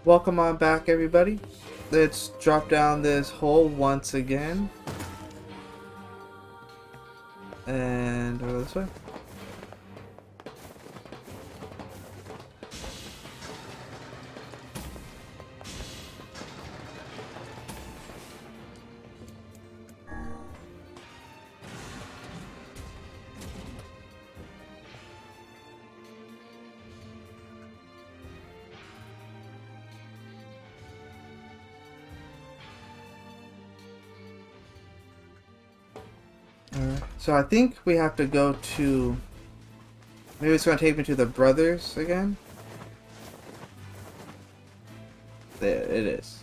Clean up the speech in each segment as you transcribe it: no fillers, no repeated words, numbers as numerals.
Welcome on back, everybody. Let's drop down this hole once again. And over this way. Alright, so I think we have to go to... Maybe it's going to take me to the brothers again? There, it is.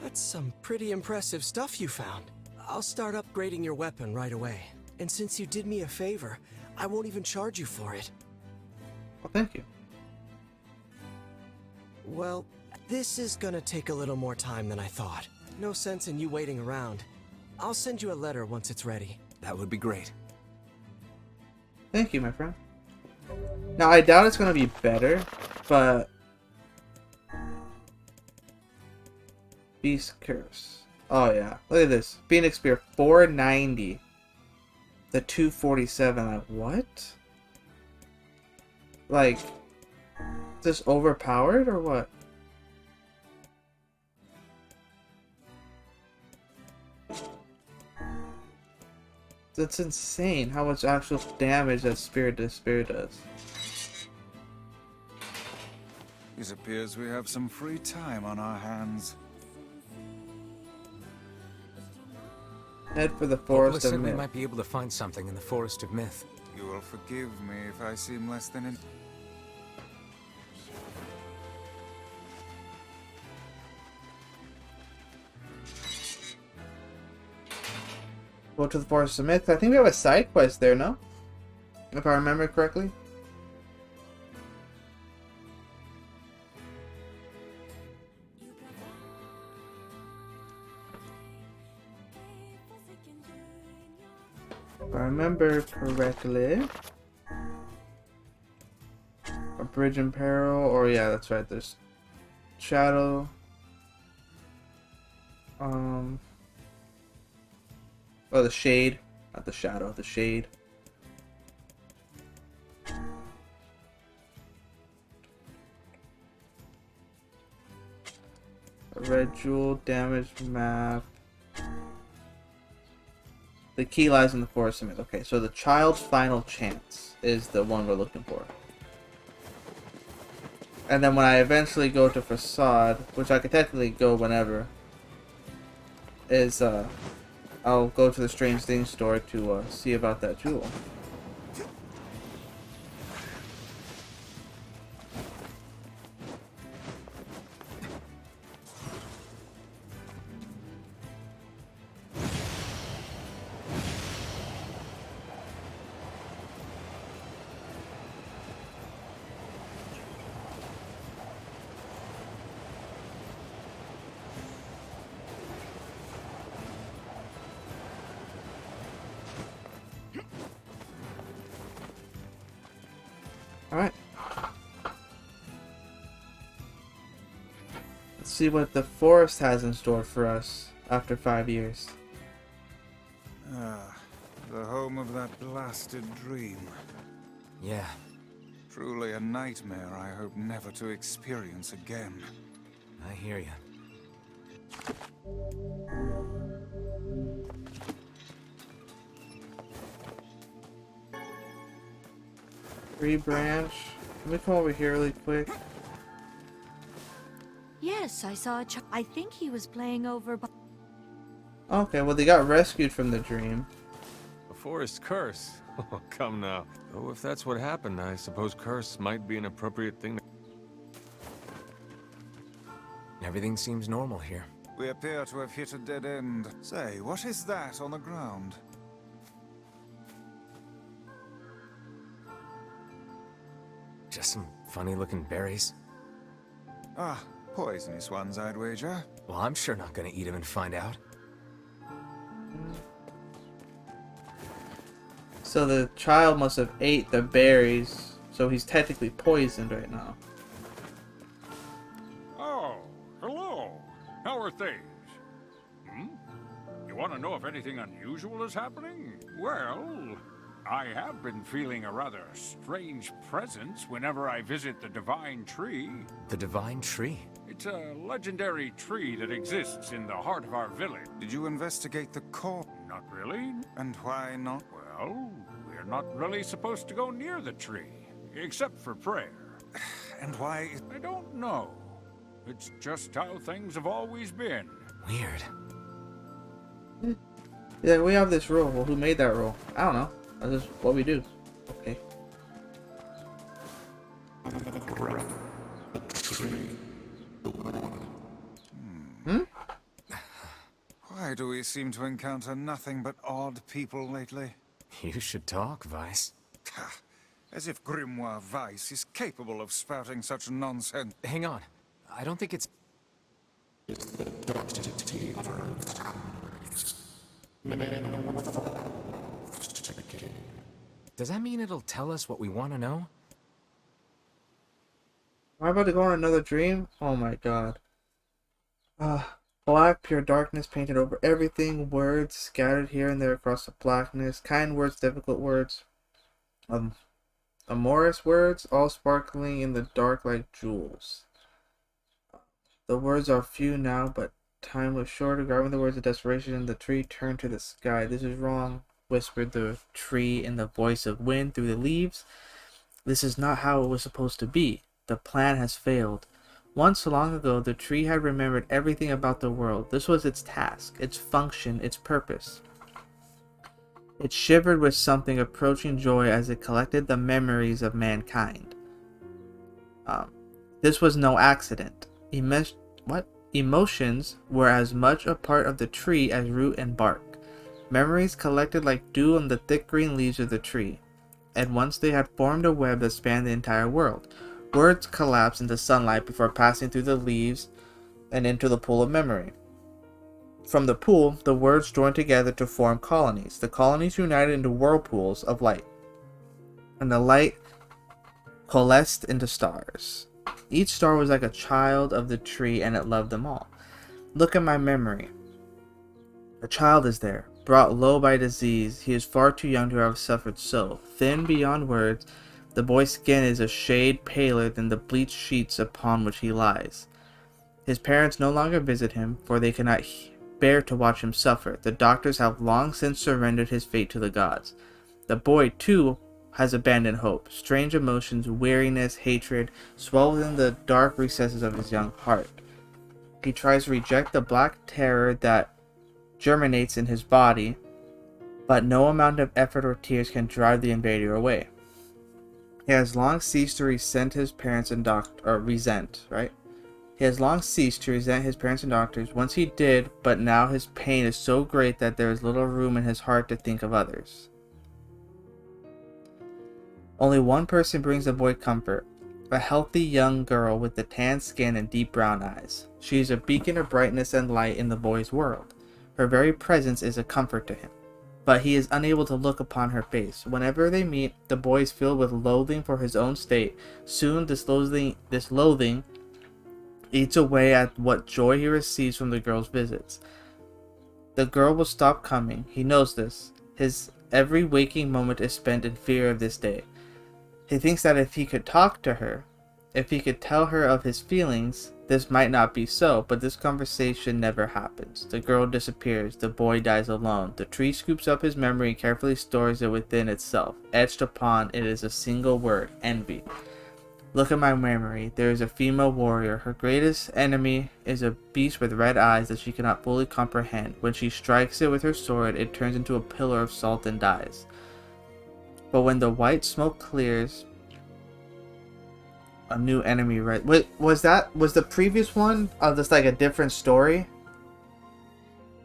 That's some pretty impressive stuff you found. I'll start upgrading your weapon right away. And since you did me a favor, I won't even charge you for it. Well, thank you. Well, this is gonna take a little more time than I thought. No sense in you waiting around. I'll send you a letter once it's ready. That would be great. Thank you, my friend. Now, I doubt it's going to be better, but... Beast Curse. Oh, yeah. Look at this. Phoenix Spear, 490. The 247. Like, what? Like, is this overpowered or what? That's insane how much actual damage that Spear does. It appears we have some free time on our hands. Head for the Forest of We Myth. might be able to find something in the Forest of Myth. You will forgive me if I seem less than Go to the Forest of Myth. I think we have a side quest there, no? If I remember correctly. If I remember correctly. A Bridge in Peril, or yeah, that's right, there's Shadow. Oh, the Shade. Not the Shadow, the Shade. A Red Jewel, damage map. The key lies in the Forest of Myth. Okay, so the Child's Final Chance is the one we're looking for. And then when I eventually go to Facade, which I could technically go whenever, is, I'll go to the Strange Things store to see about that jewel. Alright. Let's see what the forest has in store for us after 5 years. Ah, the home of that blasted dream. Yeah. Truly a nightmare I hope never to experience again. I hear you. Tree branch. Can we come over here really quick? Yes, I saw I think he was playing over by... Okay, well they got rescued from the dream. A forest curse? Oh, come now. Oh, if that's what happened, I suppose curse might be an appropriate thing to... Everything seems normal here. We appear to have hit a dead end. Say, what is that on the ground? Just some funny-looking berries. Ah, poisonous ones, I'd wager. Well, I'm sure not gonna eat them and find out. So the child must have ate the berries, so he's technically poisoned right now. Oh, hello. How are things? You want to know if anything unusual is happening? Well, I have been feeling a rather strange presence whenever I visit the Divine Tree. The Divine Tree? It's a legendary tree that exists in the heart of our village. Did you investigate the core? Not really. And why not? Well, we're not really supposed to go near the tree, except for prayer. And why? I don't know. It's just how things have always been. Weird. Yeah, we have this rule. Well, who made that rule? I don't know. That's just what we do. Okay. Why do we seem to encounter nothing but odd people lately? You should talk, Vice. As if Grimoire Weiss is capable of spouting such nonsense. Hang on. I don't think it's... Does that mean it'll tell us what we want to know? Am I about to go on another dream? Oh my god. Black, pure darkness painted over everything. Words scattered here and there across the blackness. Kind words, difficult words. Amorous words, all sparkling in the dark like jewels. The words are few now, but time was short. Grabbing the words of desperation, and the tree turned to the sky. This is wrong, whispered the tree in the voice of wind through the leaves. This is not how it was supposed to be. The plan has failed. Once long ago, the tree had remembered everything about the world. This was its task, its function, its purpose. It shivered with something approaching joy as it collected the memories of mankind. This was no accident. Emotions were as much a part of the tree as root and bark. Memories collected like dew on the thick green leaves of the tree. And once they had formed a web that spanned the entire world. Words collapsed into sunlight before passing through the leaves and into the pool of memory. From the pool, the words joined together to form colonies. The colonies united into whirlpools of light. And the light coalesced into stars. Each star was like a child of the tree, and it loved them all. Look at my memory. A child is there, brought low by disease. He is far too young to have suffered so. Thin beyond words, the boy's skin is a shade paler than the bleached sheets upon which he lies. His parents no longer visit him, for they cannot bear to watch him suffer. The doctors have long since surrendered his fate to the gods. The boy, too, has abandoned hope. Strange emotions, weariness, hatred, swell within the dark recesses of his young heart. He tries to reject the black terror that germinates in his body, but no amount of effort or tears can drive the invader away. He has long ceased to resent his parents and He has long ceased to resent his parents and doctors. Once he did, but now his pain is so great that there is little room in his heart to think of others. Only one person brings the boy comfort. A healthy young girl with the tan skin and deep brown eyes. She is a beacon of brightness and light in the boy's world. Her very presence is a comfort to him. But he is unable to look upon her face. Whenever they meet, the boy is filled with loathing for his own state. Soon this loathing eats away at what joy he receives from the girl's visits. The girl will stop coming. He knows this. His every waking moment is spent in fear of this day. He thinks that if he could talk to her, if he could tell her of his feelings, this might not be so, but this conversation never happens. The girl disappears. The boy dies alone. The tree scoops up his memory and carefully stores it within itself. Etched upon it is a single word, envy. Look at my memory. There is a female warrior. Her greatest enemy is a beast with red eyes that she cannot fully comprehend. When she strikes it with her sword, it turns into a pillar of salt and dies. But when the white smoke clears, a new enemy, right? Wait, was the previous one just like a different story?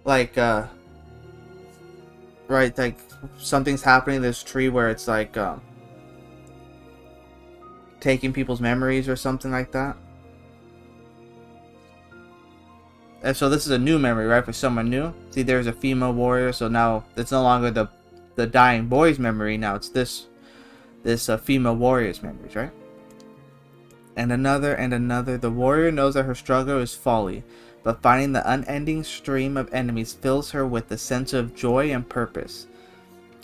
Like, right, like something's happening in this tree where it's like, taking people's memories or something like that? And so this is a new memory, right? For someone new. See, there's a female warrior, so now it's no longer the the dying boy's memory. Now it's this female warrior's memories, right? And another and another. The warrior knows that her struggle is folly, but finding the unending stream of enemies fills her with a sense of joy and purpose.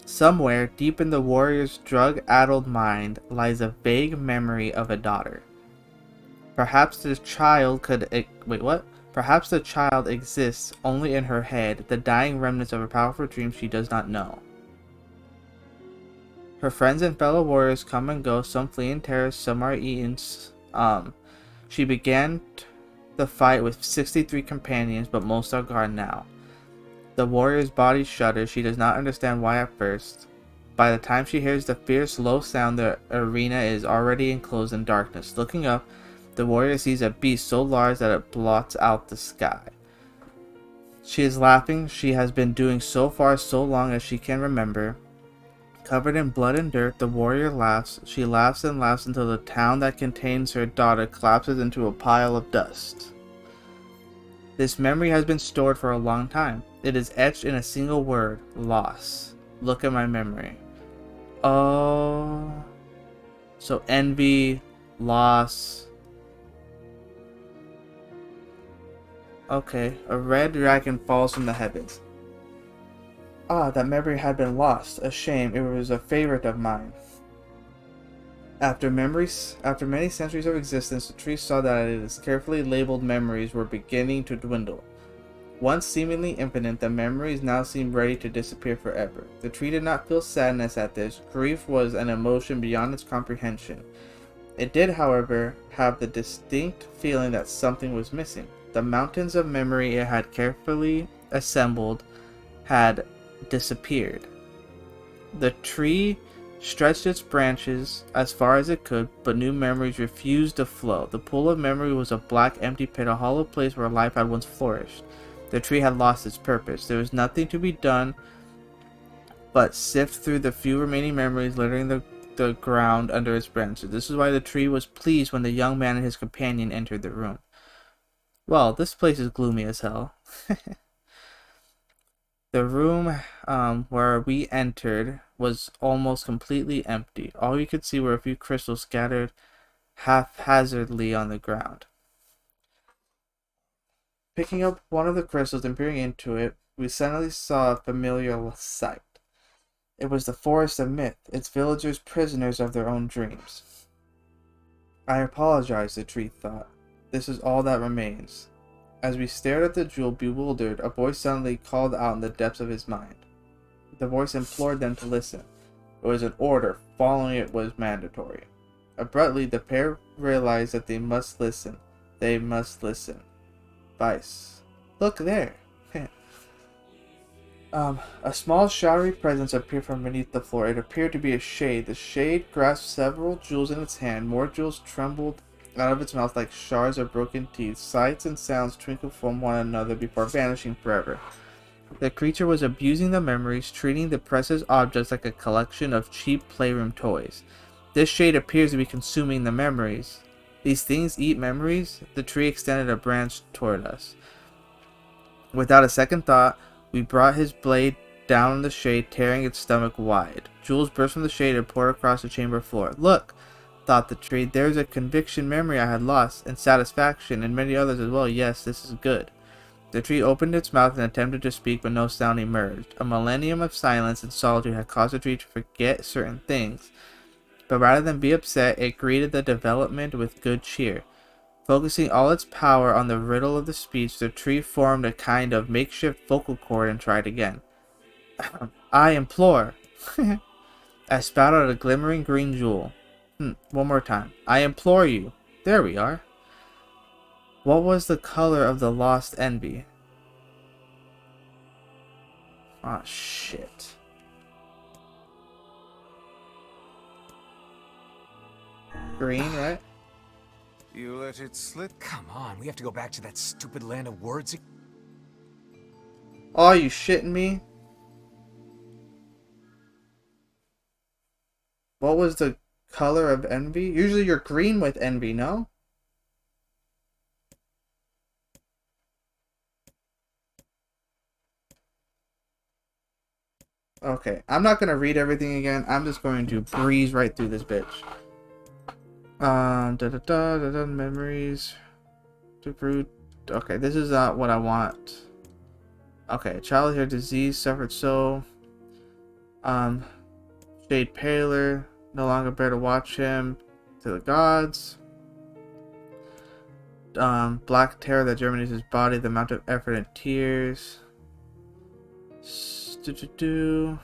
Somewhere deep in the warrior's drug-addled mind lies a vague memory of a daughter. Perhaps the child Perhaps the child exists only in her head, the dying remnants of a powerful dream she does not know. Her friends and fellow warriors come and go, some flee in terror, some are eaten. She began the fight with 63 companions, but most are gone now. The warrior's body shudders. She does not understand why at first. By the time she hears the fierce, low sound, the arena is already enclosed in darkness. Looking up, the warrior sees a beast so large that it blots out the sky. She is laughing. She has been doing so far so long as she can remember. Covered in blood and dirt, the warrior laughs. She laughs and laughs until the town that contains her daughter collapses into a pile of dust. This memory has been stored for a long time. It is etched in a single word, loss. Look at my memory. Oh. So envy, loss. Okay, a red dragon falls from the heavens. Ah, that memory had been lost. A shame, it was a favorite of mine. After many centuries of existence, the tree saw that its carefully labeled memories were beginning to dwindle. Once seemingly infinite, the memories now seemed ready to disappear forever. The tree did not feel sadness at this. Grief was an emotion beyond its comprehension. It did, however, have the distinct feeling that something was missing. The mountains of memory it had carefully assembled had disappeared. The tree stretched its branches as far as it could, but new memories refused to flow. The pool of memory was a black, empty pit, a hollow place where life had once flourished. The tree had lost its purpose. There was nothing to be done but sift through the few remaining memories littering the ground under its branches. This is why the tree was pleased when the young man and his companion entered the room. Well, this place is gloomy as hell. The room where we entered was almost completely empty. All you could see were a few crystals scattered haphazardly on the ground. Picking up one of the crystals and peering into it, we suddenly saw a familiar sight. It was the forest of myth, its villagers prisoners of their own dreams. I apologize, the tree thought. This is all that remains. As we stared at the jewel, bewildered, a voice suddenly called out in the depths of his mind. The voice implored them to listen. It was an order. Following it was mandatory. Abruptly, the pair realized that they must listen. They must listen. Vice. Look there. A small shadowy presence appeared from beneath the floor. It appeared to be a shade. The shade grasped several jewels in its hand. More jewels trembled out of its mouth like shards of broken teeth. Sights and sounds twinkled from one another before vanishing forever. The creature was abusing the memories, treating the precious objects like a collection of cheap playroom toys. This shade appears to be consuming the memories. These things eat memories? The tree extended a branch toward us. Without a second thought, we brought his blade down on the shade, tearing its stomach wide. Jewels burst from the shade and poured across the chamber floor. Look, thought the tree, there's a conviction memory I had lost, and satisfaction, and many others as well. Yes, this is good. The tree opened its mouth and attempted to speak, but no sound emerged. A millennium of silence and solitude had caused the tree to forget certain things, but rather than be upset, it greeted the development with good cheer. Focusing all its power on the riddle of the speech, the tree formed a kind of makeshift vocal cord and tried again. I implore. I spat out a glimmering green jewel. One more time. I implore you. There we are. What was the color of the lost envy? Ah, shit. Green, right? You let it slip? Come on, we have to go back to that stupid land of words. Oh, you shitting me? What was the color of envy? Usually you're green with envy, no? Okay, I'm not gonna read everything again. I'm just going to breeze right through this bitch. Memories. To root. Okay, this is not what I want. Okay, child here, disease, suffered soul. Shade paler, no longer bear to watch him. To the gods. Black terror that germinates his body, the amount of effort and tears. Do.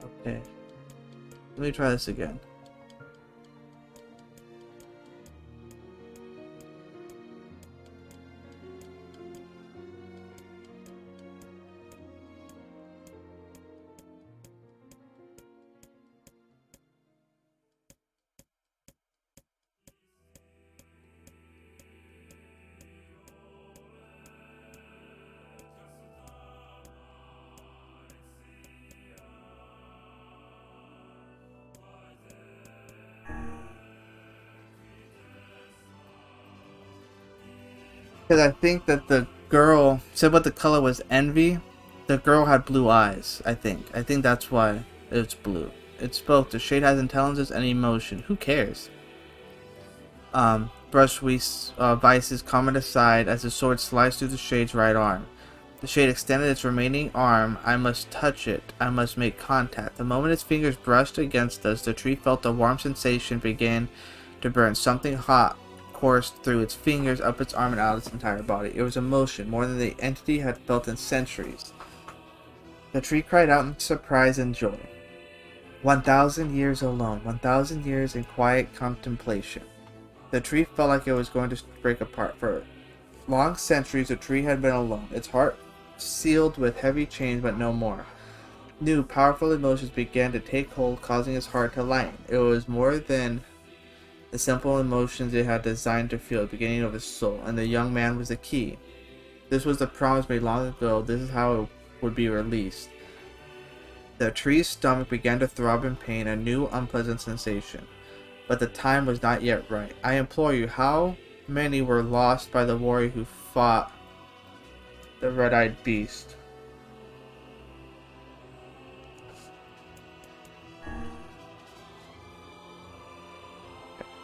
Okay. Let me try this again. Because I think that the girl said what the color was envy. The girl had blue eyes, I think. I think that's why it's blue. It's both. The shade has intelligence and emotion. Who cares? Vice's comment aside as the sword sliced through the shade's right arm. The shade extended its remaining arm. I must touch it. I must make contact. The moment its fingers brushed against us, the tree felt a warm sensation begin to burn. Something hot coursed through its fingers, up its arm, and out its entire body. It was emotion, more than the entity had felt in centuries. The tree cried out in surprise and joy. 1,000 years alone, 1,000 years in quiet contemplation. The tree felt like it was going to break apart. For long centuries, the tree had been alone, its heart sealed with heavy chains, but no more. New, powerful emotions began to take hold, causing its heart to lighten. It was more than the simple emotions it had designed to feel, the beginning of his soul, and the young man was the key. This was the promise made long ago. This is how it would be released. The tree's stomach began to throb in pain, a new unpleasant sensation. But the time was not yet right. I implore you, how many were lost by the warrior who fought the red-eyed beast?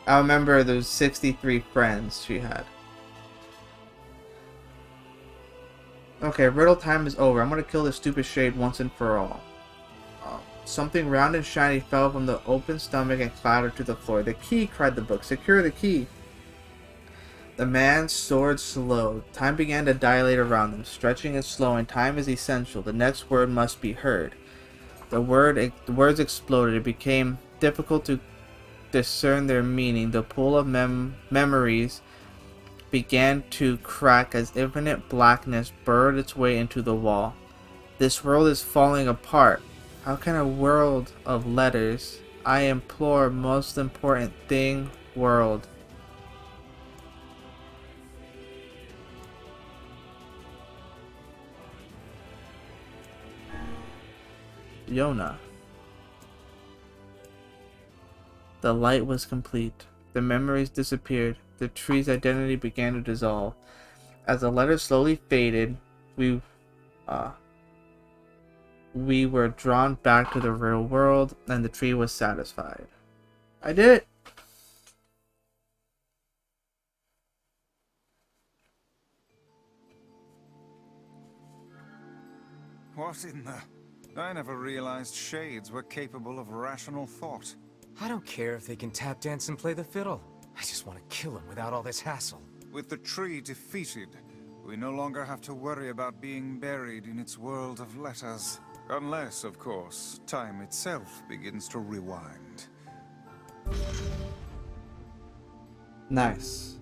I remember those 63 friends she had. Okay, riddle time is over. I'm gonna kill this stupid shade once and for all. Something round and shiny fell from the open stomach and clattered to the floor. The key, cried the book. Secure the key. The man's sword slowed. Time began to dilate around them, stretching and slowing. Time is essential. The next word must be heard. The words exploded. It became difficult to discern their meaning. The pool of memories began to crack as infinite blackness burrowed its way into the wall. This world is falling apart. How can a world of letters? I implore, most important thing, world. Yona. The light was complete. The memories disappeared. The tree's identity began to dissolve. As the letters slowly faded, we were drawn back to the real world, and the tree was satisfied. I did it! What in the... I never realized shades were capable of rational thought. I don't care if they can tap dance and play the fiddle. I just want to kill him without all this hassle. With the tree defeated, we no longer have to worry about being buried in its world of letters. Unless, of course, time itself begins to rewind. Nice.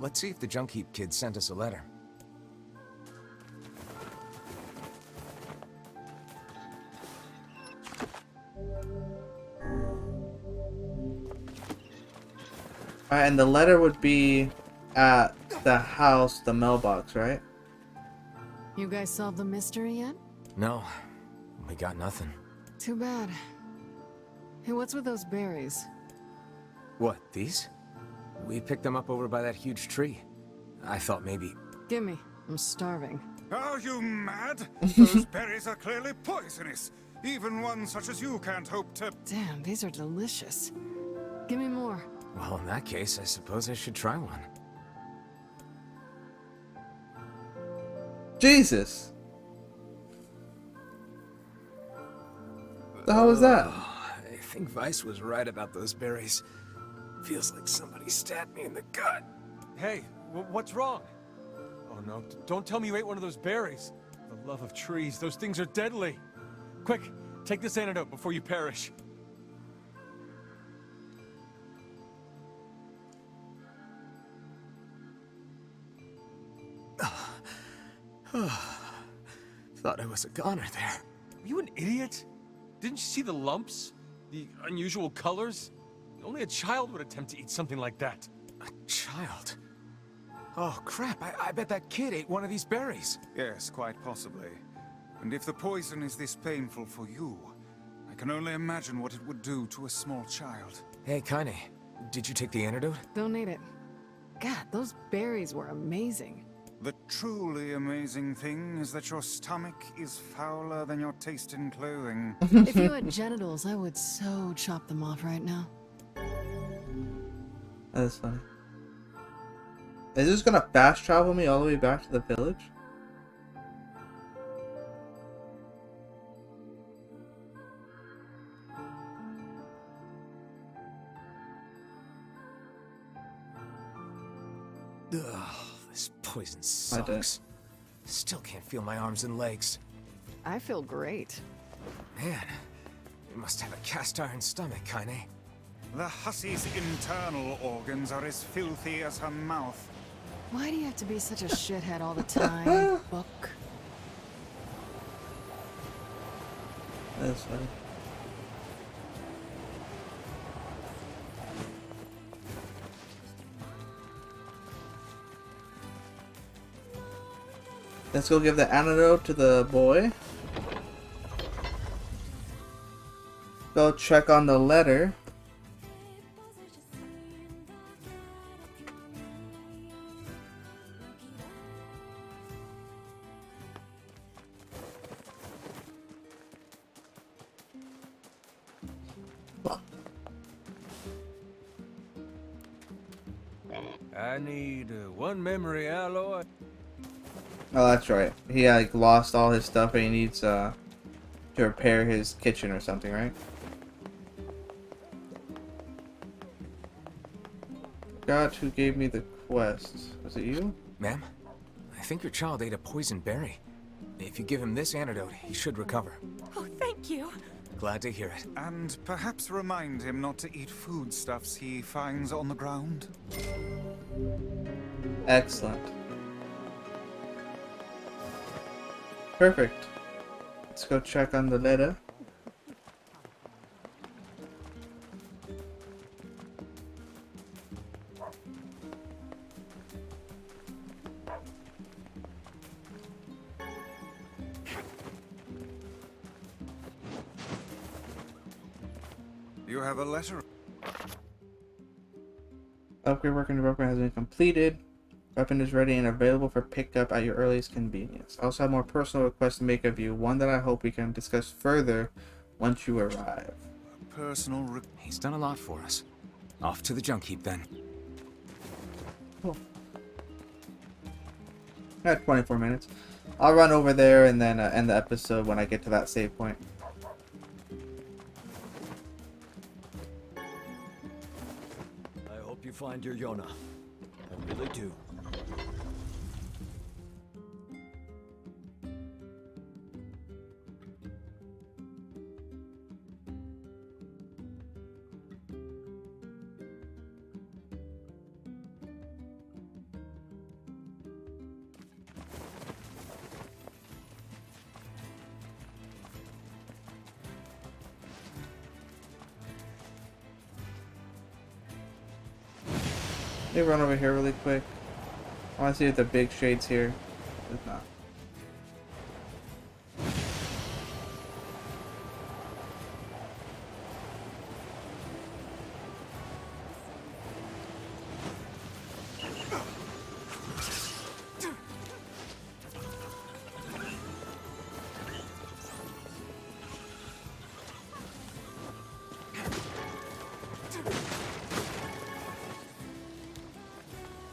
Let's see if the junk heap kid sent us a letter. Alright, and the letter would be at the house, the mailbox, right? You guys solved the mystery yet? No, we got nothing. Too bad. Hey, what's with those berries? What, these? We picked them up over by that huge tree. I thought maybe... Gimme. I'm starving. Are you mad? Those berries are clearly poisonous. Even one such as you can't hope to... Damn, these are delicious. Give me more. Well, in that case, I suppose I should try one. Jesus! The hell was that? I think Vice was right about those berries. Feels like somebody stabbed me in the gut. Hey, what's wrong? Oh no, don't tell me you ate one of those berries. For the love of trees, those things are deadly. Quick, take this antidote before you perish. Thought I was a goner there. Are you an idiot? Didn't you see the lumps? The unusual colors? Only a child would attempt to eat something like that. A child? Oh, crap. I bet that kid ate one of these berries. Yes, quite possibly. And if the poison is this painful for you, I can only imagine what it would do to a small child. Hey, Kaine, did you take the antidote? Don't need it. God, those berries were amazing. The truly amazing thing is that your stomach is fouler than your taste in clothing. If you had genitals, I would so chop them off right now. That's funny. Is this gonna fast travel me all the way back to the village? Ugh, this poison sucks. Still can't feel my arms and legs. I feel great. Man, you must have a cast iron stomach, Kaine. The hussy's internal organs are as filthy as her mouth. Why do you have to be such a shithead all the time, Book? That's funny. Let's go give the antidote to the boy. Go check on the letter. I need one memory alloy. Oh, that's right. He like lost all his stuff and he needs to repair his kitchen or something, right? God, who gave me the quest? Was it you? Ma'am, I think your child ate a poison berry. If you give him this antidote, he should recover. Oh, thank you. Glad to hear it. And perhaps remind him not to eat foodstuffs he finds on the ground. Excellent. Perfect. Let's go check on the letter. You have a letter. Upgrade work in the weapon has been completed. Weapon is ready and available for pickup at your earliest convenience. I also have more personal requests to make of you, one that I hope we can discuss further once you arrive. He's done a lot for us. Off to the junk heap then. Cool. I had 24 minutes. I'll run over there and then end the episode when I get to that save point. I hope you find your Yona. I really do. Let me run over here really quick. I want to see if the big shade's here. It's not.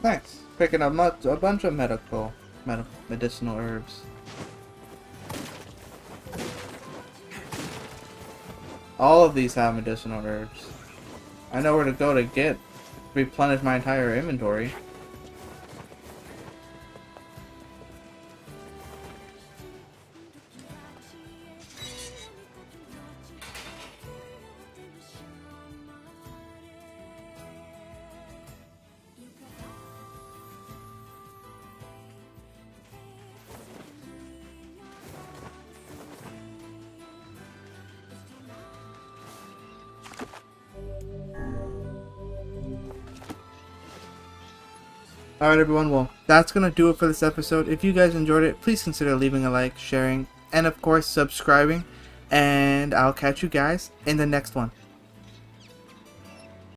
Nice. Picking up a bunch of medicinal herbs. All of these have medicinal herbs. I know where to go to replenish my entire inventory. Alright everyone, well, that's going to do it for this episode. If you guys enjoyed it, please consider leaving a like, sharing, and of course subscribing. And I'll catch you guys in the next one.